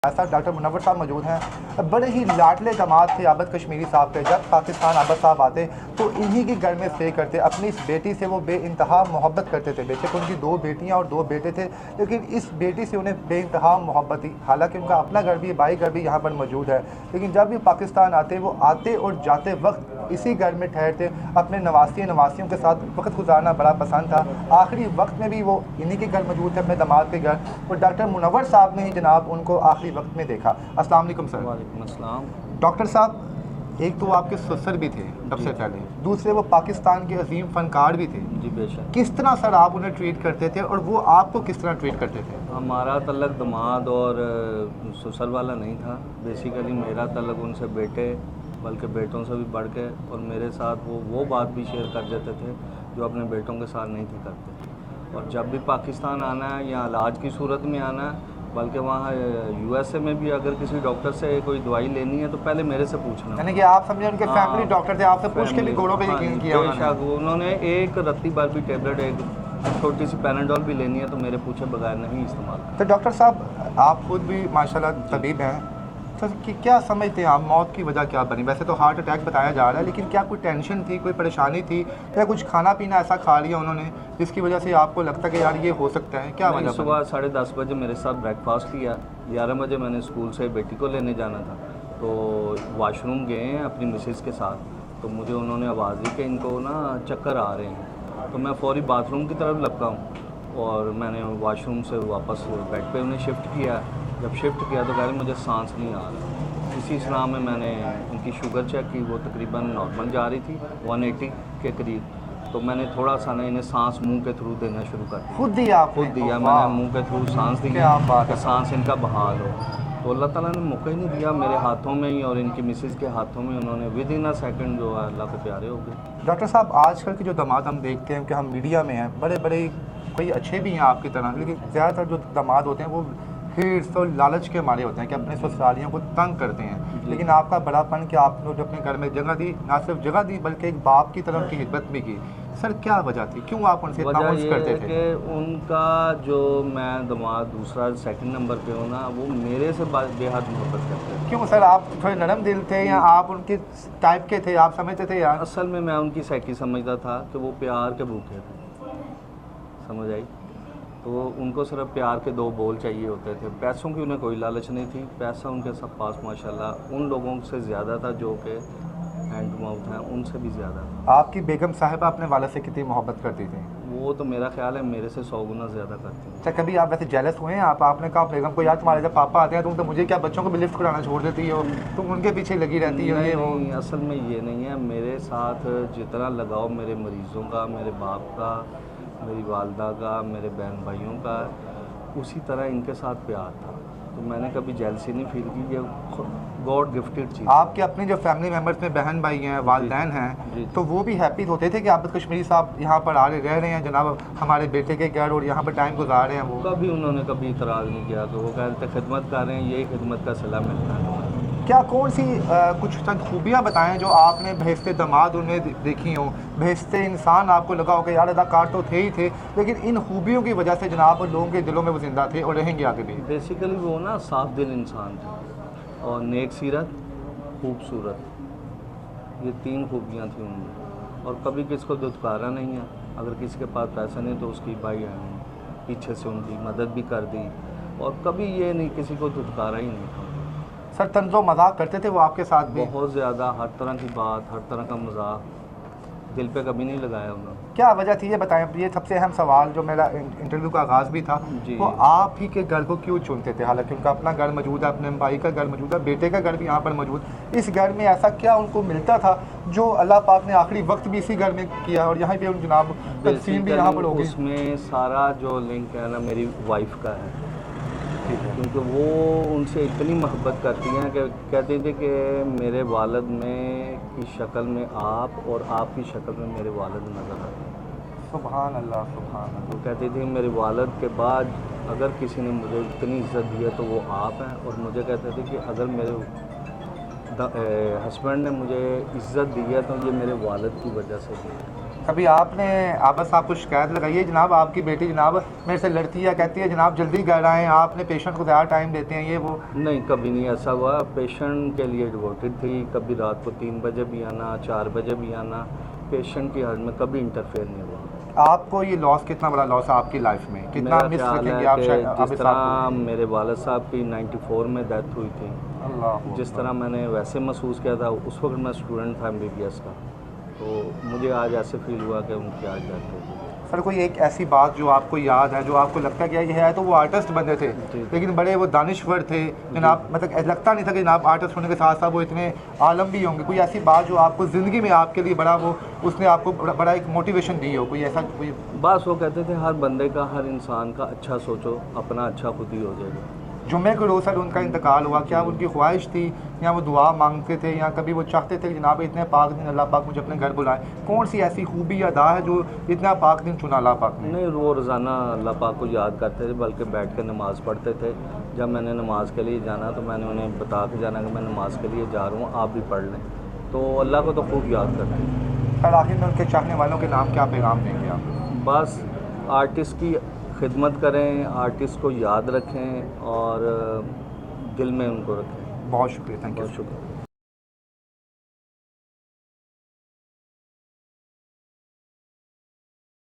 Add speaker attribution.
Speaker 1: साहब डॉक्टर मुनव्वर साहब मौजूद हैं। बड़े ही लाडले दामाद थे आबद कश्मीरी साहब पे। जब पाकिस्तान आबद साहब आते तो इन्हीं के घर में स्टे करते। अपनी इस बेटी से वो बेइंतहा मोहब्बत करते थे। बेशक उनकी 2 बेटियां और 2 बेटे थे, लेकिन इस बेटी से उन्हें बेइंतहा मोहब्बत थी। हालांकि उनका अपना घर भी, भाई घर भी यहाँ पर मौजूद है, लेकिन जब भी पाकिस्तान आते वो आते और जाते वक्त इसी घर में ठहरते। अपने नवासियों के साथ वक्त गुजारना बड़ा पसंद था। आखिरी वक्त में भी वो इन्हीं के घर मौजूद थे, अपने दामाद के घर। और डॉक्टर मुनव्वर साहब ने ही जनाब उनको आखिरी वक्त में देखा। अस्सलाम वालेकुम सर।
Speaker 2: वालेकुम अस्सलाम।
Speaker 1: डॉक्टर साहब, एक तो आपके ससुर भी थे सबसे पहले, दूसरे वो पाकिस्तान के अजीम फनकार भी थे।
Speaker 2: जी बेशक।
Speaker 1: किस तरह सर आप उन्हें ट्रीट करते थे और वो आपको किस तरह ट्रीट करते थे?
Speaker 2: हमारा तल्लक दामाद और ससुर वाला नहीं था। बेसिकली मेरा तल्लक उनसे बेटे, बल्कि बेटों से भी बढ़ के, और मेरे साथ वो बात भी शेयर कर देते थे जो अपने बेटों के साथ नहीं थे करते। और जब भी पाकिस्तान आना है या इलाज की सूरत में आना है, बल्कि वहाँ यूएसए में भी अगर किसी डॉक्टर से कोई दवाई लेनी है तो पहले मेरे से पूछना।
Speaker 1: यानी कि आप समझे उनके फैमिली डॉक्टर थे, आपसे पूछ के भी घोड़ों पे यकीन किया
Speaker 2: उन्होंने। एक रत्ती बार भी टेबलेट, एक छोटी सी पैनाडोल भी लेनी है तो मेरे पूछे बगैर नहीं इस्तेमाल।
Speaker 1: तो डॉक्टर साहब, आप खुद भी माशाल्लाह तबीब हैं, तो कि क्या समझते हैं आप मौत की वजह क्या बनी? वैसे तो हार्ट अटैक बताया जा रहा है, लेकिन क्या कोई टेंशन थी, कोई परेशानी थी, या कुछ खाना पीना ऐसा खा लिया उन्होंने जिसकी वजह से आपको लगता कि यार ये हो सकता है? क्या वजह?
Speaker 2: सुबह 10:30 बजे मेरे साथ ब्रेकफास्ट किया। 11 बजे मैंने स्कूल से बेटी को लेने जाना था, तो वॉशरूम गए हैं अपनी मिसेज़ के साथ, तो मुझे उन्होंने आवाज़ दी कि इनको ना चक्कर आ रहे हैं। तो मैं फ़ौरी बाथरूम की तरफ लपका हूँ और मैंने वॉशरूम से वापस बेड पे उन्हें शिफ्ट किया। जब शिफ्ट किया तो कह रहे मुझे सांस नहीं आ रहा। इसी सलाह में मैंने उनकी शुगर चेक की, वो तकरीबन नॉर्मल जा रही थी 180 के करीब। तो मैंने थोड़ा सा ना इन्हें सांस मुंह के थ्रू देना शुरू कर दिया।
Speaker 1: खुद दिया?
Speaker 2: खुद दिया मैंने, मुंह के थ्रू सांस दी कि सांस इनका बहाल हो। तो अल्लाह ताला ने मौका ही नहीं दिया, मेरे हाथों में ही और इनकी मिसेज़ के हाथों में उन्होंने विद इन अ सेकंड जो है अल्लाह के प्यारे हो गए।
Speaker 1: डॉक्टर साहब, आजकल के जो दामाद हम देखते हैं कि हम मीडिया में हैं, बड़े बड़े कोई अच्छे भी हैं आपकी तरह, लेकिन ज़्यादातर जो दामाद होते हैं वो हिर्स और लालच के मारे होते हैं कि अपने ससुरालियों को तंग करते हैं। लेकिन आपका बड़ापन कि आपने जो अपने घर में जगह दी, ना सिर्फ जगह दी बल्कि एक बाप की तरह की खिदमत भी की। सर क्या वजह थी, क्यों आप उनसे इतना उल्स करते थे?
Speaker 2: कि उनका जो मैं दामाद दूसरा सेकंड नंबर पे हूँ ना, वो मेरे से बेहद मोहब्बत करते थे।
Speaker 1: क्यों सर, आप थोड़े नरम दिल थे या आप उनके टाइप के थे, आप समझते थे यार?
Speaker 2: असल में मैं उनकी साइकी समझता था कि वो प्यार के भूखे थे, समझ आई? तो उनको सिर्फ प्यार के 2 बोल चाहिए होते थे। पैसों की उन्हें कोई लालच नहीं थी। पैसा उनके सब पास माशाल्लाह उन लोगों से ज़्यादा था जो कि हैंड टू माउथ हैं, उनसे भी ज़्यादा।
Speaker 1: आपकी बेगम साहिबा अपने वालिद से कितनी मोहब्बत करती थी?
Speaker 2: वो तो मेरा ख्याल है मेरे से 100 गुना ज़्यादा करती हैं।
Speaker 1: अच्छा, कभी आप वैसे जेलस हुए हैं? आपने कहा बेगम को, यार तुम्हारे जब पापा आते हैं तुम तो मुझे क्या बच्चों को भी लिफ्ट कराना छोड़ देती हो, तुम उनके पीछे लगी रहती हो?
Speaker 2: नहीं, असल में ये नहीं है। मेरे साथ जितना लगाव मेरे मरीज़ों का, मेरे बाप का, मेरी वालदा का, मेरे बहन भाइयों का, उसी तरह इनके साथ प्यार था। तो मैंने कभी जेलसी नहीं फील की। ये गॉड गिफ्टेड चीज़।
Speaker 1: आपके अपने जो फैमिली मेम्बर्स में बहन भाई हैं, वालदैन हैं, तो वो भी हैप्पी होते थे कि आबद कश्मीरी साहब यहाँ पर आ रह रहे हैं जनाब हमारे बेटे के घर और यहाँ पर टाइम गुजार रहे हैं? वो
Speaker 2: कभी उन्होंने कभी इतराज़ नहीं किया। तो वो कहते खिदमत कर रहे हैं, यही खिदमत का सिला मिलता है।
Speaker 1: क्या कौन सी कुछ चंद खूबियाँ बताएं जो आपने भेजते दामाद उन्हें देखी हों, भेजते इंसान आपको लगा हो कि यार अदाकार तो थे ही थे, लेकिन इन खूबियों की वजह से जनाब लोगों के दिलों में वो जिंदा थे और रहेंगे आगे भी?
Speaker 2: बेसिकली वो ना साफ दिल इंसान थे और नेक सीरत, खूबसूरत, ये 3 खूबियाँ थी उनमें। और कभी किसको दुत्कारा नहीं है। अगर किसी के पास पैसा नहीं तो उसकी भाई पीछे से उनकी मदद भी कर दी, और कभी ये नहीं किसी को दुत्कारा ही नहीं था।
Speaker 1: सर तंज़ो मजाक करते थे वो आपके साथ भी?
Speaker 2: बहुत ज़्यादा, हर तरह की बात, हर तरह का मजाक, दिल पे कभी नहीं लगाया उन्होंने।
Speaker 1: क्या वजह थी ये बताएं? ये सबसे अहम सवाल जो मेरा इंटरव्यू का आगाज़ भी था, वो आप ही के घर को क्यों चुनते थे? हालांकि उनका अपना घर मौजूद है, अपने भाई का घर मौजूद है, बेटे का घर भी यहाँ पर मौजूद। इस घर में ऐसा क्या उनको मिलता था जो अल्लाह पाक ने आखिरी वक्त भी इसी घर में किया और यहाँ पे जनाब तकसीम भी यहाँ पर होगी?
Speaker 2: उसमें सारा जो लिंक है ना मेरी वाइफ का है, क्योंकि वो उनसे इतनी मोहब्बत करती हैं कि कहती थी कि मेरे वालिद में की शक्ल में आप और आपकी शक्ल में मेरे वालिद नज़र आते हैं।
Speaker 1: सुभान अल्लाह, सुभान अल्लाह।
Speaker 2: वो कहती थी मेरे वालिद के बाद अगर किसी ने मुझे इतनी इज़्ज़त दी है तो वो आप हैं। और मुझे कहते थे कि अगर मेरे हस्बैंड ने मुझे इज़्ज़त दी है तो ये मेरे वालिद की वजह से दी है।
Speaker 1: कभी आपने आबद साहब को शिकायत लगाई है जनाब आपकी बेटी जनाब मेरे से लड़ती है, कहती है जनाब जल्दी घर आएँ, आपने पेशेंट को ज़्यादा टाइम देते हैं, ये वो?
Speaker 2: नहीं, कभी नहीं ऐसा हुआ। पेशेंट के लिए डिवोटेड थी, कभी रात को 3 बजे भी आना, 4 बजे भी आना, पेशेंट की हालत में कभी इंटरफेयर नहीं हुआ।
Speaker 1: आपको ये लॉस कितना बड़ा लॉस है आपकी लाइफ में, कितना
Speaker 2: मेरा
Speaker 1: मिस
Speaker 2: ख्याल
Speaker 1: रखेंगे
Speaker 2: है
Speaker 1: आप
Speaker 2: कि
Speaker 1: शायद
Speaker 2: जिस
Speaker 1: आबिद साहब
Speaker 2: तरह मेरे वालिद साहब की 94 में डेथ हुई थी,
Speaker 1: को? अल्लाह
Speaker 2: जिस तरह मैंने वैसे महसूस किया था, उस वक्त मैं स्टूडेंट था MBBS का, तो मुझे आज ऐसे फील हुआ कि उनकी आज डेथ हो गई।
Speaker 1: सर कोई एक ऐसी बात जो आपको याद है, जो आपको लगता है कि ये है, तो वो आर्टिस्ट बंदे थे
Speaker 2: जी।
Speaker 1: लेकिन बड़े वो दानिश्वर थे जनाब, मतलब लगता नहीं था कि जनाब आर्टिस्ट होने के साथ साथ वो इतने आलम भी होंगे। कोई ऐसी बात जो आपको ज़िंदगी में आपके लिए बड़ा वो उसने आपको बड़ा एक मोटिवेशन दी हो, कोई ऐसा कोई?
Speaker 2: बस वो कहते थे हर बंदे का, हर इंसान का अच्छा सोचो, अपना अच्छा खुद ही हो जाएगा।
Speaker 1: जुम्मे के रोज़ सर उनका इंतकाल हुआ, क्या उनकी ख्वाहिश थी या वो दुआ मांगते थे या कभी वो चाहते थे कि जनाब इतने पाक दिन अल्लाह पाक मुझे अपने घर बुलाए? कौन सी ऐसी खूबी या अदा है जो इतना पाक दिन चुना अल्लाह पाक ने?
Speaker 2: नहीं, वो रोज़ाना अल्लाह पाक को याद करते थे, बल्कि बैठ कर नमाज़ पढ़ते थे। जब मैंने नमाज के लिए जाना तो मैंने उन्हें बता के जाना कि मैं नमाज के लिए जा रहा हूँ, आप भी पढ़ लें। तो अल्लाह को तो खूब याद करते थे।
Speaker 1: सर आखिर में उनके चाहने वालों के नाम क्या पैगाम देंगे आप?
Speaker 2: बस आर्टिस्ट की खिदमत करें, आर्टिस्ट को याद रखें और दिल में उनको रखें।
Speaker 1: बहुत शुक्रिया, थैंक यू।
Speaker 2: बहुत शुक्रिया।